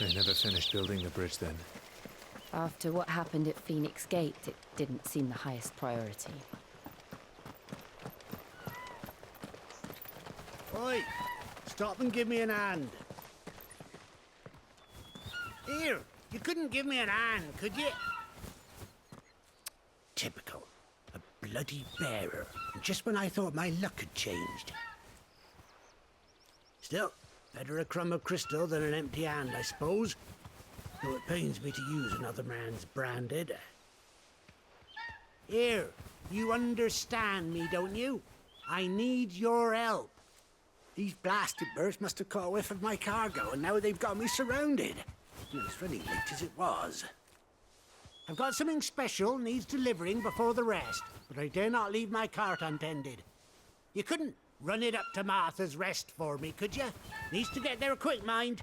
They never finished building the bridge then. After what happened at Phoenix Gate, it didn't seem the highest priority. Oi! Stop and give me an hand. Here, you couldn't give me an hand, could you? Typical. A bloody bearer. Just when I thought my luck had changed. Still, better a crumb of crystal than an empty hand, I suppose. Though it pains me to use another man's branded. Here, you understand me, don't you? I need your help. These blasted birds must have caught a whiff of my cargo, and now they've got me surrounded. It's running late as it was. I've got something special needs delivering before the rest, but I dare not leave my cart untended. You couldn't run it up to Martha's Rest for me, could you? Needs to get there quick, mind.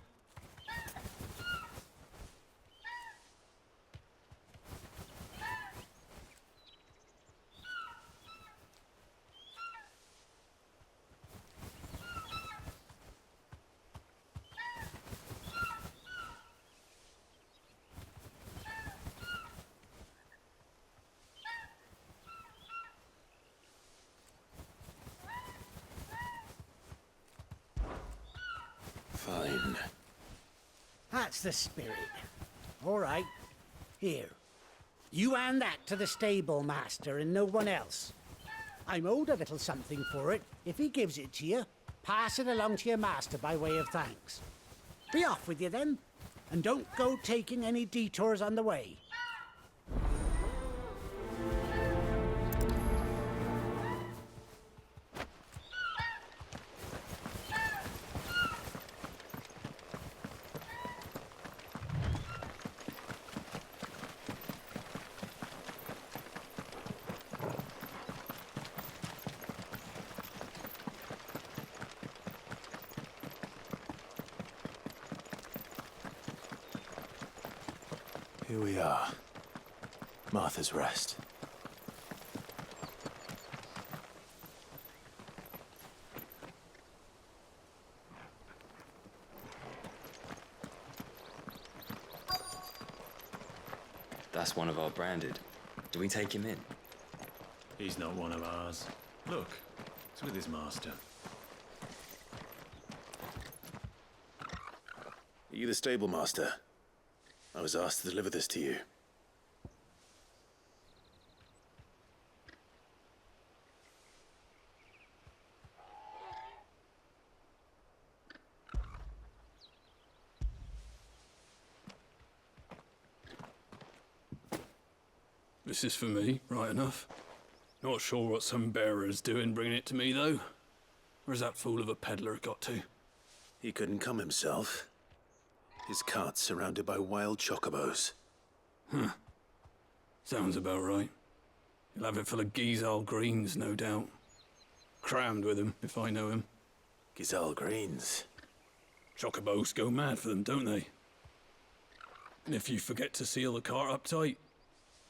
Fine. That's the spirit. All right. Here. You hand that to the stable master and no one else. I'm owed a little something for it. If he gives it to you, pass it along to your master by way of thanks. Be off with you then, and don't go taking any detours on the way. Here we are. Martha's Rest. That's one of our branded. Do we take him in? He's not one of ours. Look, it's with his master. Are you the stable master? I was asked to deliver this to you. This is for me, right enough. Not sure what some bearer's doing bringing it to me, though. Where's that fool of a peddler got to? He couldn't come himself. His cart's surrounded by wild chocobos. Huh. Sounds about right. He'll have it full of Gizal greens, no doubt. Crammed with him, if I know him. Gizal greens. Chocobos go mad for them, don't they? And if you forget to seal the cart up tight,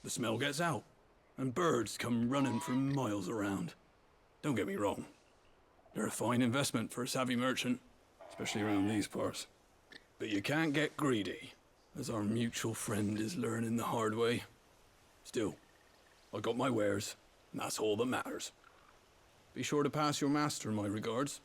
the smell gets out, and birds come running from miles around. Don't get me wrong. They're a fine investment for a savvy merchant, especially around these parts. But you can't get greedy, as our mutual friend is learning the hard way. Still, I got my wares, and that's all that matters. Be sure to pass your master my regards.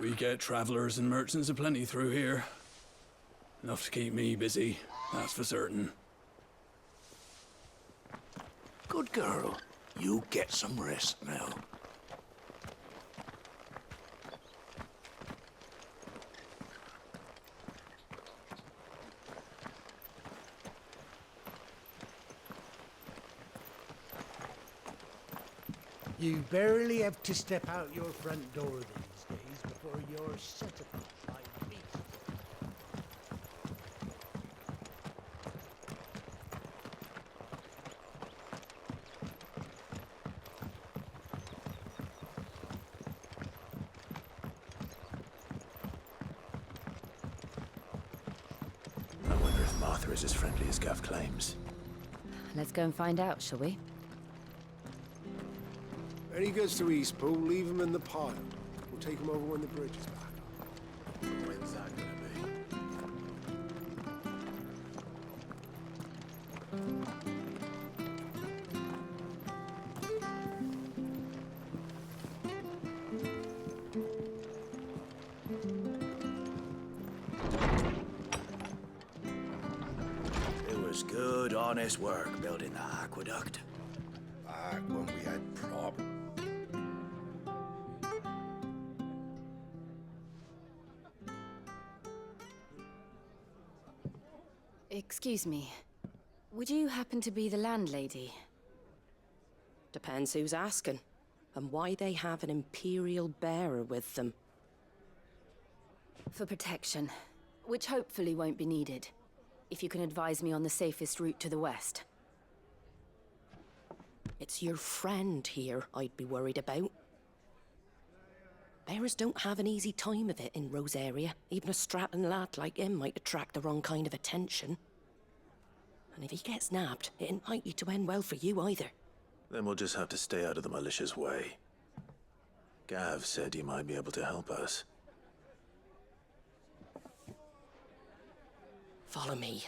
We get travelers and merchants aplenty through here. Enough to keep me busy, that's for certain. Good girl. You get some rest now. You barely have to step out your front door these days before you're set upon by beasts. I wonder if Martha is as friendly as Gav claims. Let's go and find out, shall we? When he gets to East Pool, leave him in the pile. We'll take him over when the bridge is back. When's that gonna be? It was good, honest work building the aqueduct. Back when we had problems. Excuse me. Would you happen to be the landlady? Depends who's asking, and why they have an Imperial bearer with them. For protection, which hopefully won't be needed. If you can advise me on the safest route to the west. It's your friend here I'd be worried about. Bearers don't have an easy time of it in Rose area. Even a strapping lad like him might attract the wrong kind of attention. And if he gets nabbed, it ain't likely to end well for you either. Then we'll just have to stay out of the malicious way. Gav said you might be able to help us. Follow me.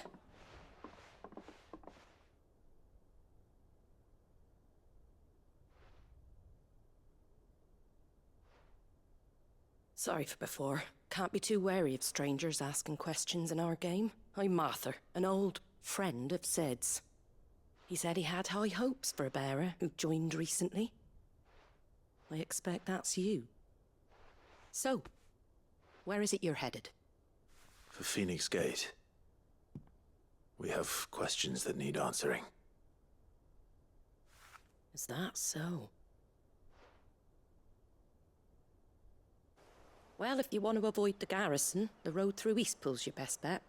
Sorry for before. Can't be too wary of strangers asking questions in our game. I'm Martha, an old friend of Sid's. He said he had high hopes for a bearer who joined recently. I expect that's you. So, where is it you're headed? For Phoenix Gate. We have questions that need answering. Is that so? Well, if you want to avoid the garrison, the road through Eastpool's your best bet.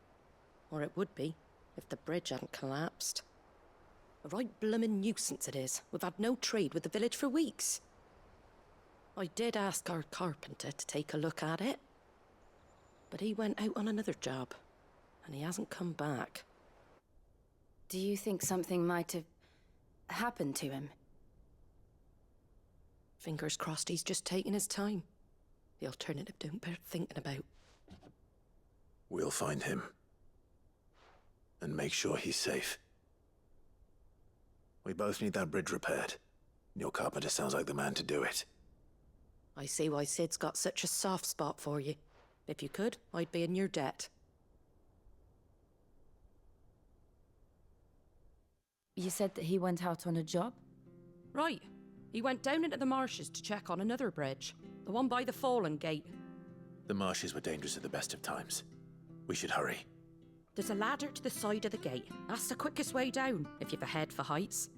Or it would be, if the bridge hadn't collapsed. A right bloomin' nuisance it is. We've had no trade with the village for weeks. I did ask our carpenter to take a look at it. But he went out on another job, and he hasn't come back. Do you think something might have happened to him? Fingers crossed he's just taking his time. The alternative don't bear thinking about. We'll find him. And make sure he's safe. We both need that bridge repaired. Your carpenter sounds like the man to do it. I see why Sid's got such a soft spot for you. If you could, I'd be in your debt. You said that he went out on a job? Right. He went down into the marshes to check on another bridge. The one by the Fallen Gate. The marshes were dangerous at the best of times. We should hurry. There's a ladder to the side of the gate. That's the quickest way down, if you've a head for heights.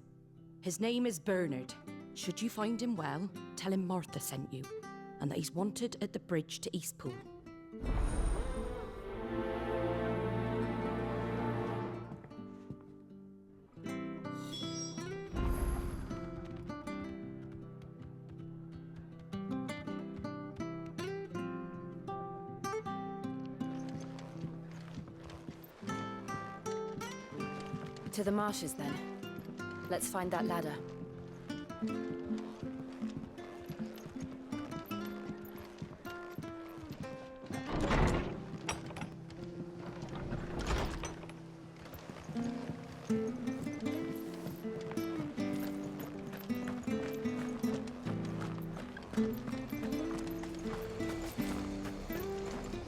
His name is Bernard. Should you find him well, tell him Martha sent you, and that he's wanted at the bridge to Eastpool. To the marshes, then. Let's find that ladder.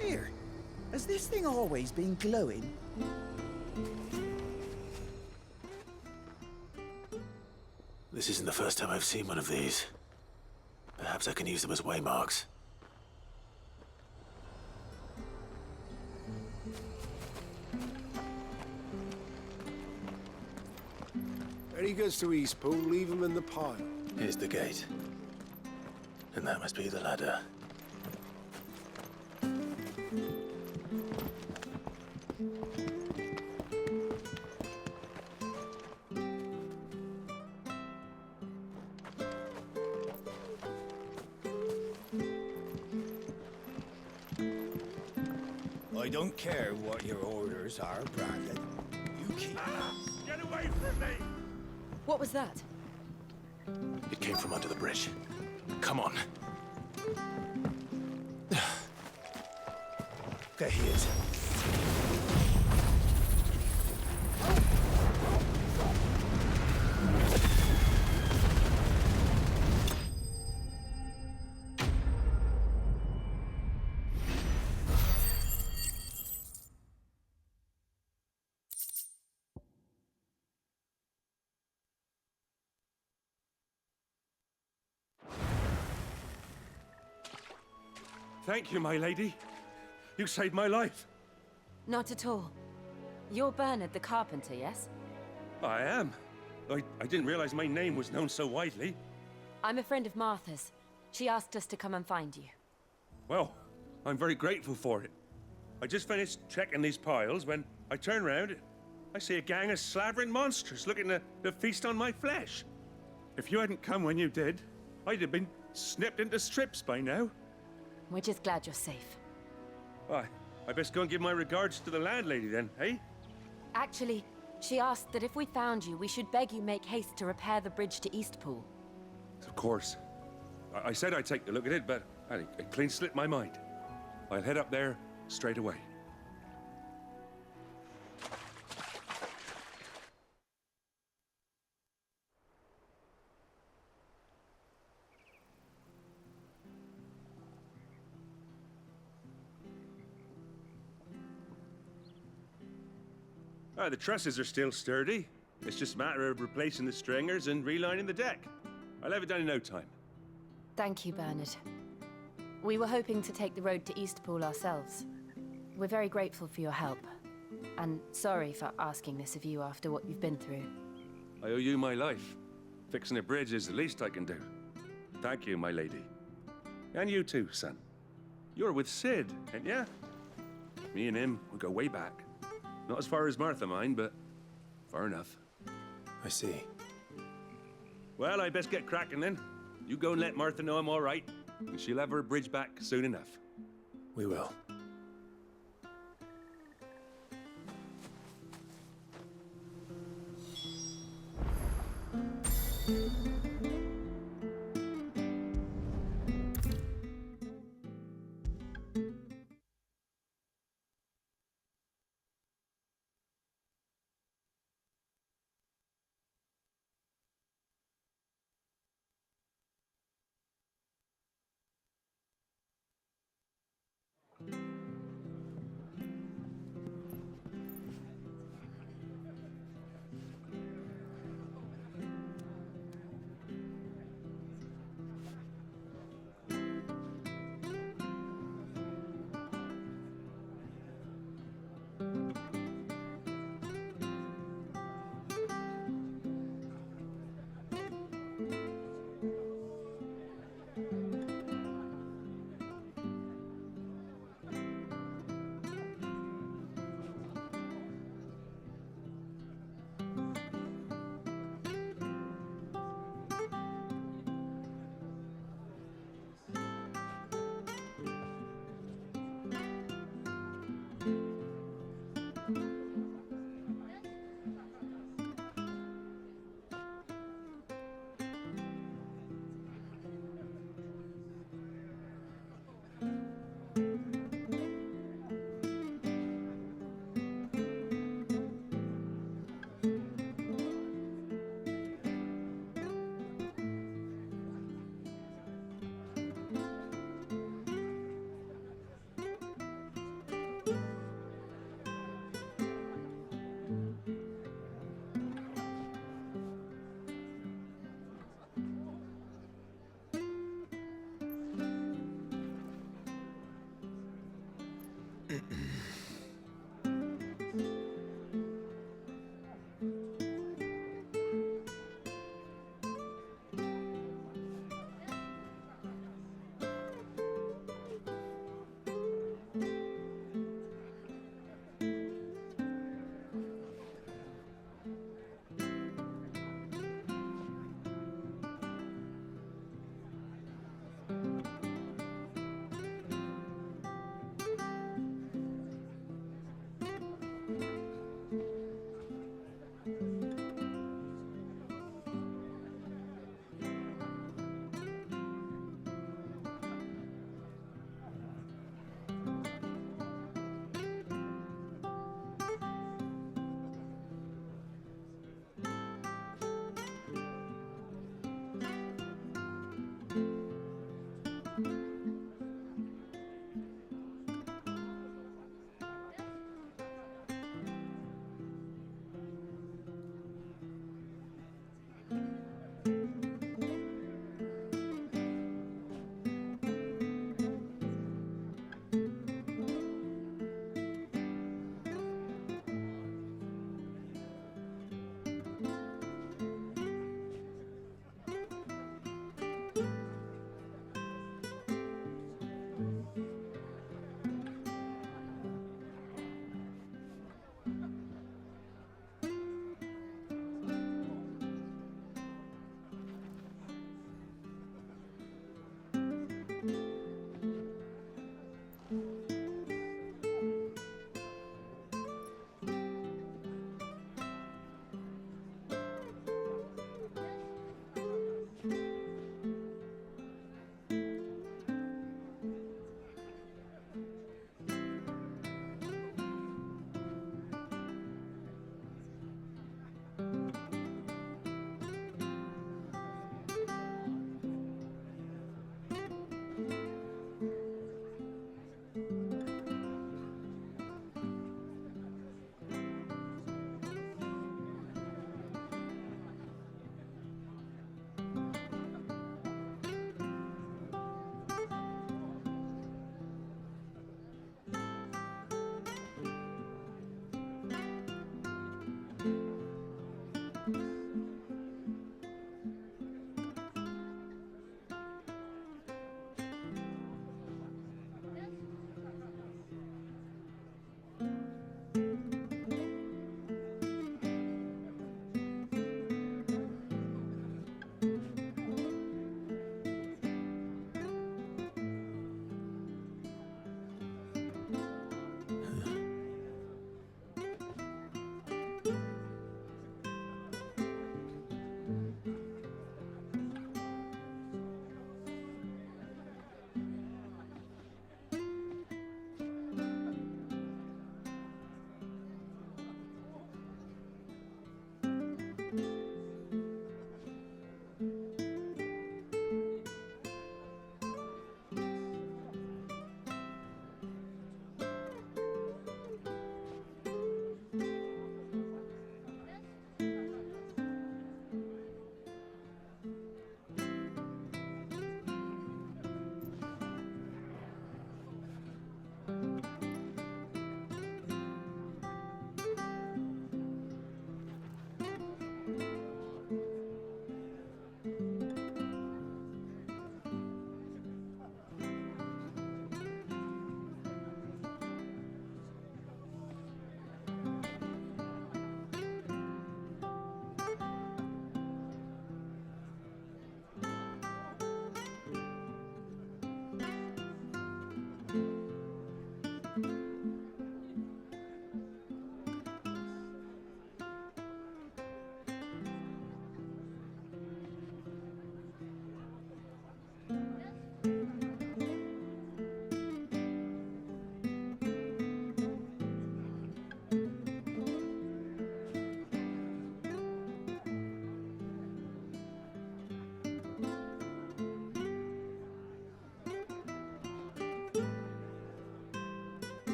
Here, has this thing always been glowing? This isn't the first time I've seen one of these. Perhaps I can use them as waymarks. When he gets to East Pool, leave him in the pile. Here's the gate. And that must be the ladder. I don't care what your orders are, Brandon. You keep... Get away from me! What was that? It came from under the bridge. Come on. There he is. Thank you, my lady. You saved my life. Not at all. You're Bernard the carpenter, yes? I am. I didn't realize my name was known so widely. I'm a friend of Martha's. She asked us to come and find you. Well, I'm very grateful for it. I just finished checking these piles when I turn round. I see a gang of slavering monsters looking to feast on my flesh. If you hadn't come when you did, I'd have been snipped into strips by now. We're just glad you're safe. Why, I best go and give my regards to the landlady then, eh? Actually, she asked that if we found you, we should beg you make haste to repair the bridge to Eastpool. Of course. I said I'd take a look at it, but it clean slipped my mind. I'll head up there straight away. The trusses are still sturdy. It's just a matter of replacing the stringers and relining the deck. I'll have it done in no time. Thank you, Bernard. We were hoping to take the road to Eastpool ourselves. We're very grateful for your help. And sorry for asking this of you after what you've been through. I owe you my life. Fixing a bridge is the least I can do. Thank you, my lady. And you too, son. You're with Sid, ain't ya? Me and him, we go way back. Not as far as Martha, mind, but far enough. I see. Well, I best get cracking then. You go and let Martha know I'm all right, and she'll have her bridge back soon enough. We will.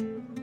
Thank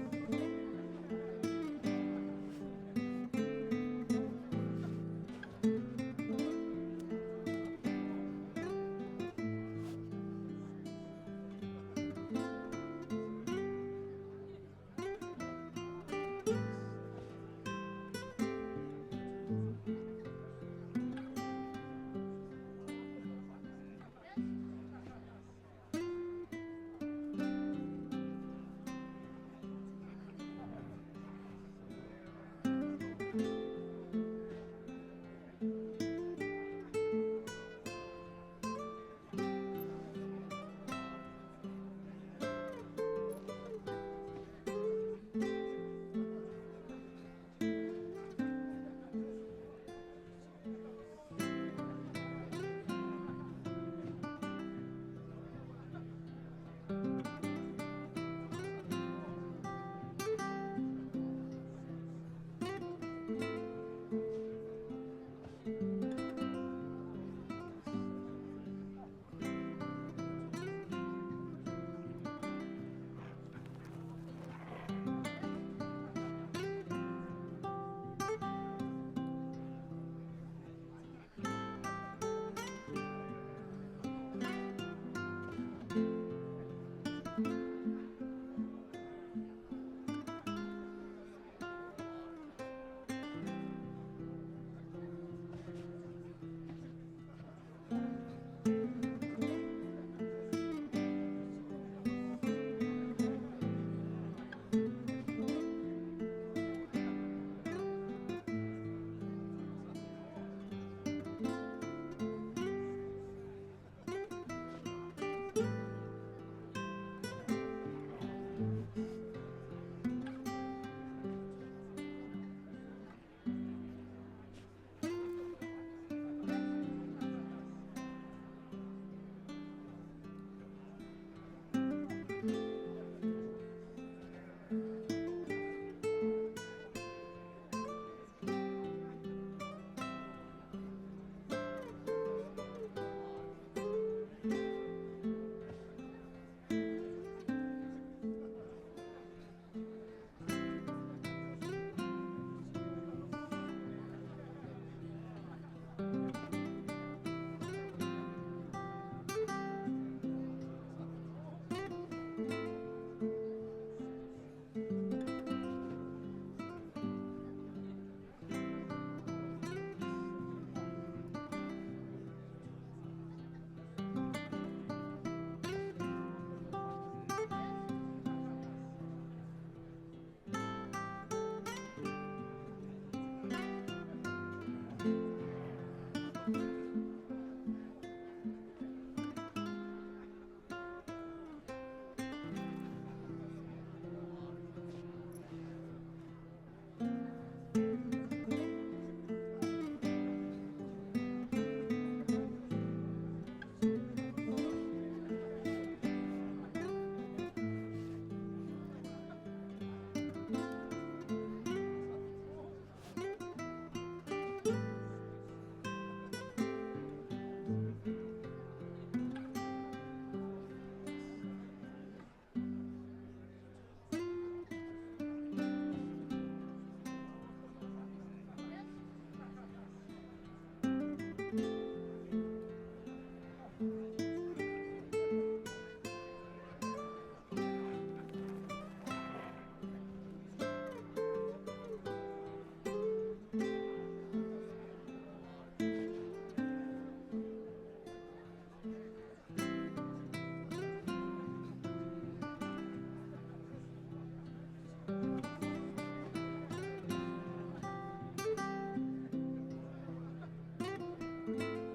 you.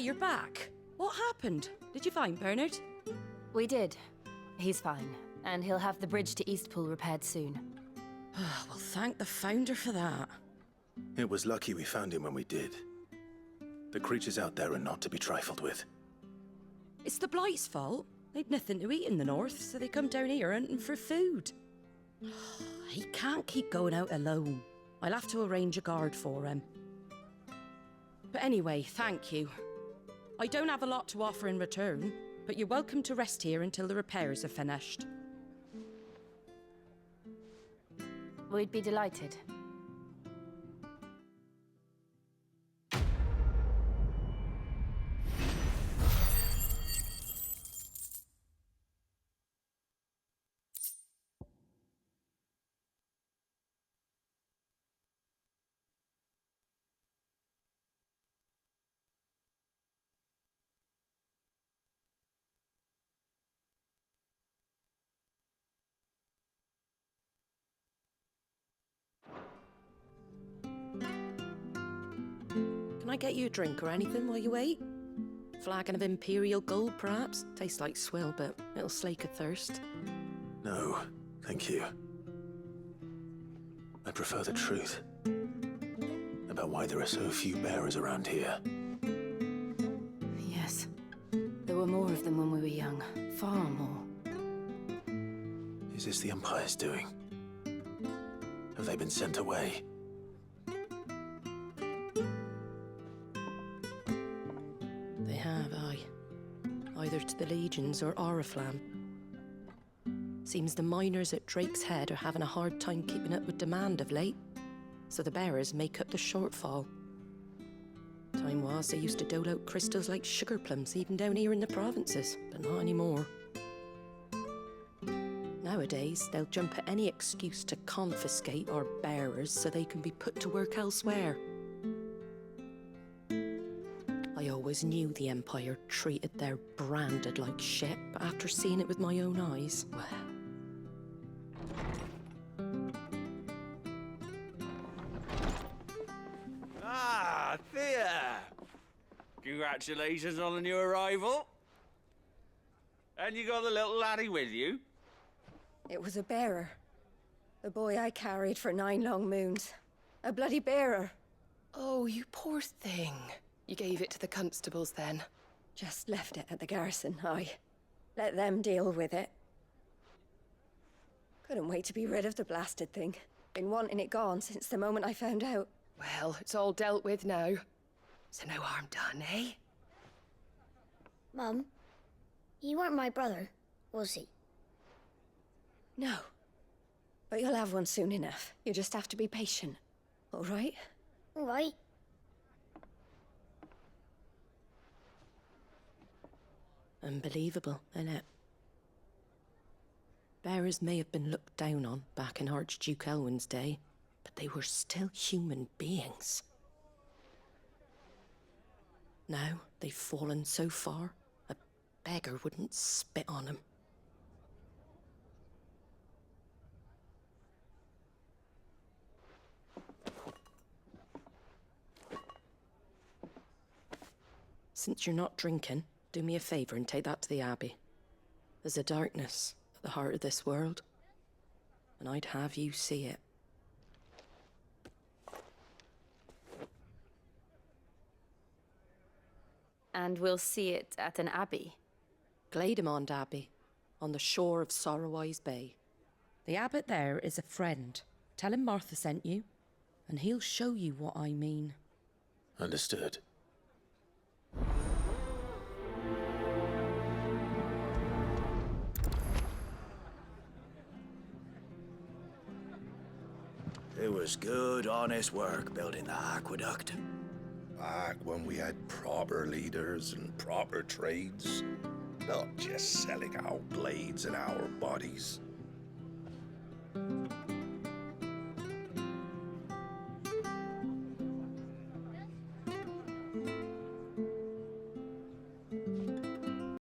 you're back. What happened? Did you find Bernard? We did. He's fine, and he'll have the bridge to Eastpool repaired soon. Well, thank the Founder for that. It was lucky we found him when we did. The creatures out there are not to be trifled with. It's the Blight's fault. They'd nothing to eat in the north, so they come down here hunting for food. He can't keep going out alone. I'll have to arrange a guard for him. But anyway, thank you. I don't have a lot to offer in return, but you're welcome to rest here until the repairs are finished. We'd be delighted. Can I get you a drink or anything while you wait? Flagon of Imperial Gold, perhaps? Tastes like swill, but it'll slake a thirst. No, thank you. I prefer the truth. About why there are so few bearers around here. Yes. There were more of them when we were young. Far more. Is this the Empire's doing? Have they been sent away? They have, aye. Either to the Legions or Oriflamme. Seems the miners at Drake's Head are having a hard time keeping up with demand of late, so the bearers make up the shortfall. Time was they used to dole out crystals like sugar plums even down here in the provinces, but not anymore. Nowadays, they'll jump at any excuse to confiscate our bearers so they can be put to work elsewhere. I always knew the Empire treated their branded like shit, but after seeing it with my own eyes, well... Ah, Thea! Congratulations on the new arrival. And you got the little laddie with you? It was a bearer. The boy I carried for 9 long moons. A bloody bearer. Oh, you poor thing. You gave it to the constables then? Just left it at the garrison, aye. Let them deal with it. Couldn't wait to be rid of the blasted thing. Been wanting it gone since the moment I found out. Well, it's all dealt with now. So no harm done, eh? Mum, you weren't my brother, was he? No. But you'll have one soon enough. You just have to be patient. All right? All right. Unbelievable, innit? Bearers may have been looked down on back in Archduke Elwin's day, but they were still human beings. Now they've fallen so far, a beggar wouldn't spit on them. Since you're not drinking, do me a favour and take that to the Abbey. There's a darkness at the heart of this world, and I'd have you see it. And we'll see it at an abbey? Glademond Abbey, on the shore of Sorrowise Bay. The abbot there is a friend. Tell him Martha sent you, and he'll show you what I mean. Understood. It was good, honest work building the aqueduct. Back when we had proper leaders and proper trades. Not just selling our blades and our bodies.